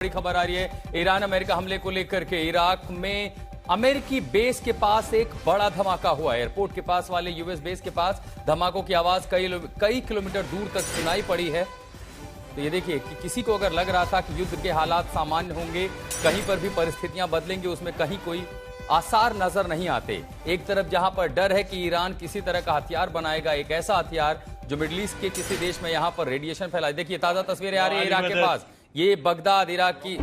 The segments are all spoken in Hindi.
बड़ी खबर आ रही है ईरान अमेरिका हमले को लेकर के। इराक में अमेरिकी बेस के पास एक बड़ा धमाका हुआ। एयरपोर्ट के पास वाले यूएस बेस के पास धमाकों की आवाज कई किलोमीटर दूर तक सुनाई पड़ी है। तो ये देखिए कि किसी को अगर लग रहा था कि युद्ध के हालात सामान्य होंगे, कहीं पर भी परिस्थितियां बदलेंगी, उसमें कहीं कोई आसार नजर नहीं आते। एक तरफ जहां पर डर है कि ईरान किसी तरह का हथियार बनाएगा, एक ऐसा हथियार जो मिडिल ईस्ट के किसी देश में यहां पर रेडिएशन फैलाए। देखिए ताजा तस्वीरें आ रही है इराक के पास, ये बगदाद, इराक की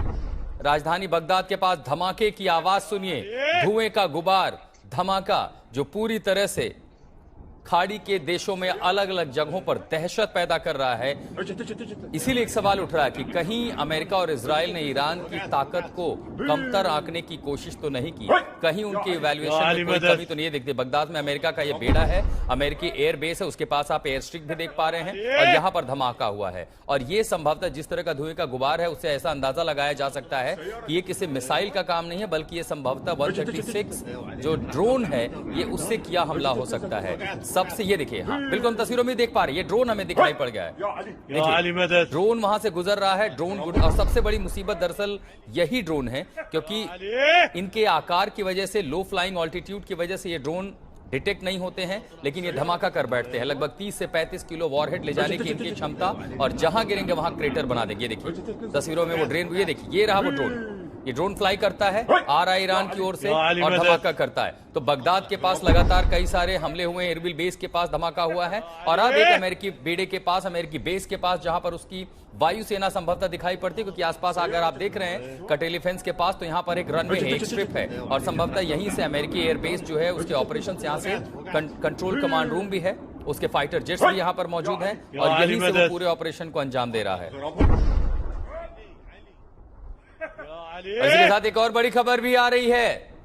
राजधानी बगदाद के पास धमाके की आवाज सुनिए। धुएं का गुबार, धमाका जो पूरी तरह से खाड़ी के देशों में अलग अलग जगहों पर दहशत पैदा कर रहा है। इसीलिए एक सवाल उठ रहा है कि कहीं अमेरिका और इजराइल ने ईरान की ताकत को कमतर आंकने की कोशिश तो नहीं की, कहीं उनके इवैल्यूएशन में कोई कमी तो नहीं दिखती। बगदाद में अमेरिका का यह बेड़ा है, अमेरिकी एयर बेस है, उसके पास आप एयर स्ट्रिक भी देख पा रहे हैं और यहां पर धमाका हुआ है। और यह संभवतः जिस तरह का धुएं का गुबार है उससे ऐसा अंदाजा लगाया जा सकता है कि ये किसी मिसाइल का काम नहीं है, बल्कि ये संभवतः 136 जो ड्रोन है ये उससे किया हमला हो सकता है। सबसे ये देखिए, हाँ बिल्कुल हम तस्वीरों में देख पा रहे हैं, ये ड्रोन हमें दिखाई पड़ गया है। देखिए ड्रोन वहां से गुजर रहा है, ड्रोन और सबसे बड़ी मुसीबत दरअसल यही ड्रोन है, क्योंकि इनके आकार की वजह से, लो फ्लाइंग ऑल्टीट्यूड की वजह से ये ड्रोन डिटेक्ट नहीं होते हैं, लेकिन ये धमाका कर बैठते हैं। लगभग 30 से 35 किलो वॉरहेड ले जाने की इनकी क्षमता, और जहां गिरेंगे वहां क्रेटर बना देंगे। देखिए तस्वीरों में वो ड्रोन, ये देखिए, ये रहा वो ड्रोन, ये ड्रोन फ्लाई करता है, आ रहा है ईरान की ओर से और धमाका करता है। तो बगदाद के पास लगातार कई सारे हमले हुए, एयरबिल बेस के पास धमाका हुआ है, और अब एक अमेरिकी बेड़े के पास, अमेरिकी बेस के पास, जहां पर उसकी वायुसेना संभवतः दिखाई पड़ती है, क्योंकि आसपास अगर आप देख रहे हैं कटेली फेंस के पास, तो यहां पर एक रनवे है, एक स्ट्रिप है, और संभवतः यहीं से अमेरिकी एयरबेस जो है उसके ऑपरेशन यहां से कंट्रोल कमांड रूम भी है, उसके फाइटर जेट्स भी यहां पर मौजूद हैं, और यहीं से वो पूरे ऑपरेशन को अंजाम दे रहा है। इसी के साथ एक और बड़ी खबर भी आ रही है।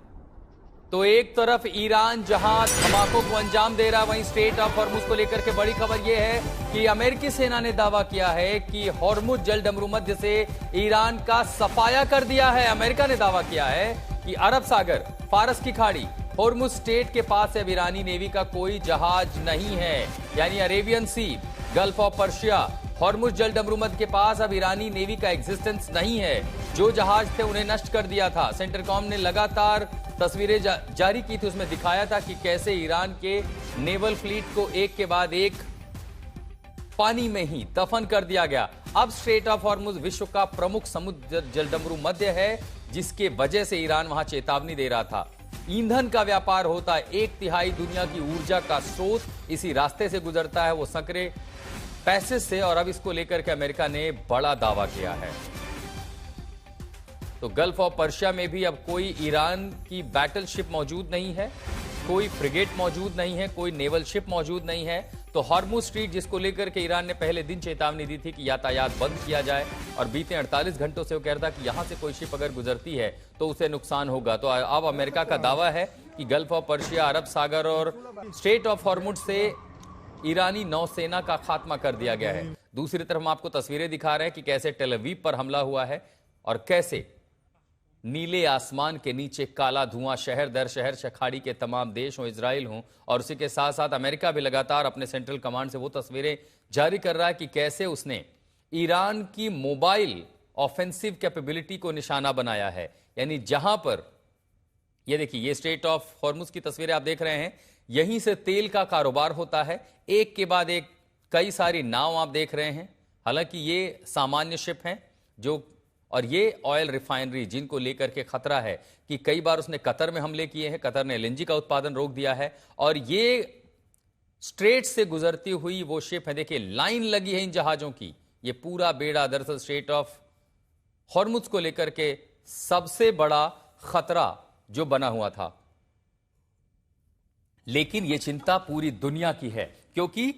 तो एक तरफ ईरान जहां धमाकों को अंजाम दे रहा है, वहीं स्ट्रेट ऑफ हॉर्मुज को लेकर के बड़ी खबर यह है कि अमेरिकी सेना ने दावा किया है कि हॉर्मुज जलडमरू मध्य से ईरान का सफाया कर दिया है। अमेरिका ने दावा किया है कि अरब सागर, फारस की खाड़ी, हॉर्मुज स्ट्रेट के पास अब ईरानी नेवी का कोई जहाज नहीं है, यानी Arabian sea, gulf of Persia, Hormuz जलडमरू मध्य के पास अब ईरानी नेवी का एग्जिस्टेंस नहीं है। जो जहाज थे उन्हें नष्ट कर दिया था। सेंटरकॉम ने लगातार तस्वीरें जारी की थी, उसमें दिखाया था कि कैसे ईरान के नेवल फ्लीट को एक के बाद एक पानी में ही दफन कर दिया गया। अब स्ट्रेट ऑफ हॉर्मुज विश्व का प्रमुख समुद्र जलडमरू मध्य है, जिसके वजह से ईरान वहां चेतावनी दे रहा था। ईंधन का व्यापार होता है, 1/3 दुनिया की ऊर्जा का स्रोत इसी रास्ते से गुजरता है, वो संकरे पैसेज से, और अब इसको लेकर के अमेरिका ने बड़ा दावा किया है। तो गल्फ ऑफ पर्शिया में भी अब कोई ईरान की बैटल शिप मौजूद नहीं है, कोई फ्रिगेट मौजूद नहीं है, कोई नेवल शिप मौजूद नहीं है। तो हॉर्मुज स्ट्रीट, जिसको लेकर के ईरान ने पहले दिन चेतावनी दी थी कि यातायात बंद किया जाए, और बीते 48 घंटों से वो कह रहा था कि यहां से कोई शिप अगर गुजरती है तो उसे नुकसान होगा। तो अब अमेरिका का दावा है कि गल्फ ऑफ पर्शिया, अरब सागर और स्ट्रेट ऑफ हॉर्मुज से ईरानी नौसेना का खात्मा कर दिया गया है। दूसरी तरफ हम आपको तस्वीरें दिखा रहे हैं कि कैसे टेल अवीव पर हमला हुआ है, और कैसे नीले आसमान के नीचे काला धुआं, शहर दर शहर, खाड़ी के तमाम देश हों, इजराइल हों, और उसी के साथ साथ अमेरिका भी लगातार अपने सेंट्रल कमांड से वो तस्वीरें जारी कर रहा है कि कैसे उसने ईरान की मोबाइल ऑफेंसिव कैपेबिलिटी को निशाना बनाया है। यानी जहां पर, ये देखिए, ये स्ट्रेट ऑफ हॉर्मुज की तस्वीरें आप देख रहे हैं, यहीं से तेल का कारोबार होता है, एक के बाद एक कई सारी नाव आप देख रहे हैं। हालांकि ये सामान्य शिप हैं जो, और ये ऑयल रिफाइनरी जिनको लेकर के खतरा है कि कई बार उसने कतर में हमले किए हैं, कतर ने एलएनजी का उत्पादन रोक दिया है, और ये स्ट्रेट से गुजरती हुई वो शिप है। देखिए लाइन लगी है इन जहाजों की। ये पूरा बेड़ा दरअसल स्ट्रेट ऑफ हॉर्मुज को लेकर के सबसे बड़ा खतरा जो बना हुआ था। लेकिन यह चिंता पूरी दुनिया की है, क्योंकि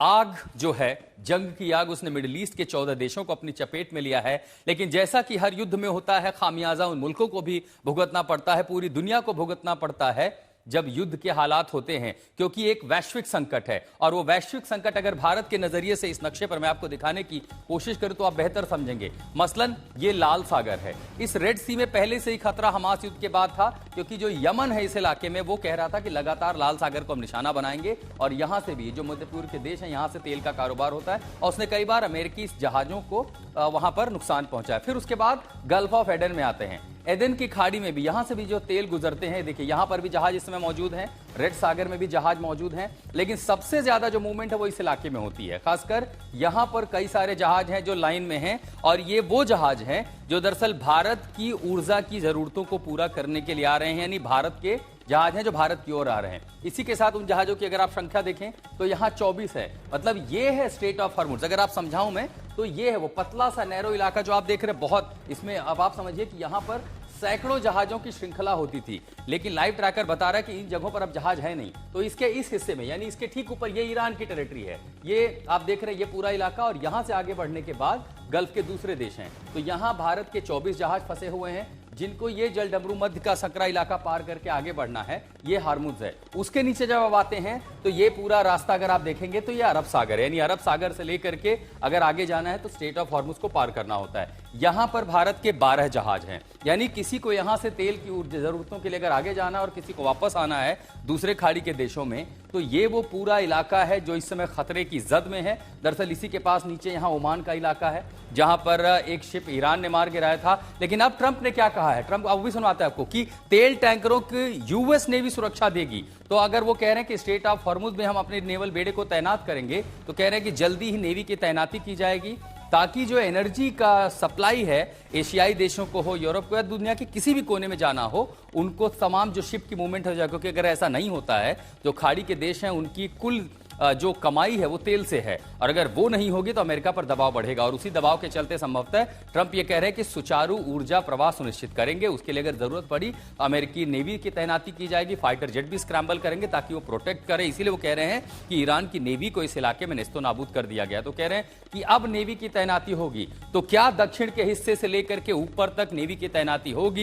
आग जो है, जंग की आग, उसने मिडिल ईस्ट के 14 देशों को अपनी चपेट में लिया है। लेकिन जैसा कि हर युद्ध में होता है, खामियाजा उन मुल्कों को भी भुगतना पड़ता है, पूरी दुनिया को भुगतना पड़ता है। जब युद्ध के हालात होते हैं, क्योंकि एक वैश्विक संकट है। और वो वैश्विक संकट अगर भारत के नजरिए से इस नक्शे पर मैं आपको दिखाने की कोशिश करूं तो आप बेहतर समझेंगे। मसलन ये लाल सागर है, इस रेड सी में पहले से ही खतरा हमास युद्ध के बाद था, क्योंकि जो यमन है इस इलाके में वो कह रहा था कि लगातार लाल सागर को हम निशाना बनाएंगे और यहां से भी जो मध्य पूर्व के देश हैं यहां से तेल का कारोबार होता है, और उसने कई बार अमेरिकी जहाजों को वहां पर नुकसान पहुंचा है। फिर उसके बाद गल्फ ऑफ एडन में आते हैं, एदन की खाड़ी में भी यहां से भी जो तेल गुजरते हैं, देखिए यहां पर भी जहाज इस समय मौजूद हैं, रेड सागर में भी जहाज मौजूद हैं, लेकिन सबसे ज्यादा जो मूवमेंट है वो इस इलाके में होती है। खासकर यहां पर कई सारे जहाज हैं जो लाइन में हैं, और ये वो जहाज हैं जो दरअसल भारत की ऊर्जा की जरूरतों को पूरा करने के लिए आ रहे हैं, यानी भारत के जहाज हैं जो भारत की ओर आ रहे हैं। इसी के साथ उन जहाजों की अगर आप संख्या देखें तो यहां 24 है, मतलब ये है स्ट्रेट ऑफ हॉर्मुज। अगर आप समझाऊं मैं तो ये है वो पतला सा नैरो इलाका जो आप देख रहे हैं, बहुत इसमें अब आप समझिए कि यहां पर सैकड़ों जहाजों की श्रृंखला होती थी, लेकिन लाइव ट्रैकर बता रहा है कि इन जगहों पर अब जहाज है नहीं। तो इसके इस हिस्से में, यानी इसके ठीक ऊपर, ये ईरान की टेरिटरी है, ये आप देख रहे हैं ये पूरा इलाका, और यहां से आगे बढ़ने के बाद गल्फ के दूसरे देश हैं। तो यहां भारत के 24 जहाज फंसे हुए हैं जिनको ये जलडमरू मध्य का सकरा इलाका पार करके आगे बढ़ना है, ये हार्मुज है। उसके नीचे जब आप आते हैं तो ये पूरा रास्ता अगर आप देखेंगे तो ये अरब सागर है, यानी अरब सागर से लेकर के अगर आगे जाना है तो स्ट्रेट ऑफ हार्मुज को पार करना होता है। यहां पर भारत के 12 जहाज हैं, यानी किसी को यहां से तेल की जरूरतों के लिए अगर आगे जाना है और किसी को वापस आना है दूसरे खाड़ी के देशों में, तो ये वो पूरा इलाका है जो इस समय खतरे की जद में है। दरअसल इसी के पास नीचे यहां ओमान का इलाका है जहां पर एक शिप ईरान ने मार गिराया था। लेकिन अब ट्रंप ने क्या कहा है, ट्रंप अब भी सुनवाता है आपको कि तेल टैंकरों की यूएस नेवी सुरक्षा देगी। तो अगर वो कह रहे हैं कि स्ट्रेट ऑफ हॉर्मुज में हम अपने नेवल बेड़े को तैनात करेंगे, तो कह रहे हैं कि जल्दी ही नेवी की तैनाती की जाएगी, ताकि जो एनर्जी का सप्लाई है एशियाई देशों को हो, यूरोप को या दुनिया के किसी भी कोने में जाना हो, उनको तमाम जो शिप की मूवमेंट हो जाए। क्योंकि अगर ऐसा नहीं होता है, जो खाड़ी के देश हैं उनकी कुल जो कमाई है वो तेल से है, और अगर वो नहीं होगी तो अमेरिका पर दबाव बढ़ेगा। और उसी दबाव के चलते संभवतः ट्रंप ये कह रहे हैं कि सुचारू ऊर्जा प्रवाह सुनिश्चित करेंगे। उसके लिए अगर जरूरत पड़ी अमेरिकी नेवी की तैनाती की जाएगी, फाइटर जेट भी स्क्रैम्बल करेंगे ताकि वो प्रोटेक्ट करें। इसीलिए वो कह रहे हैं कि ईरान की नेवी को इस इलाके में नेस्तो नाबूद कर दिया गया। तो कह रहे हैं कि अब नेवी की तैनाती होगी, तो क्या दक्षिण के हिस्से से लेकर के ऊपर तक नेवी की तैनाती होगी,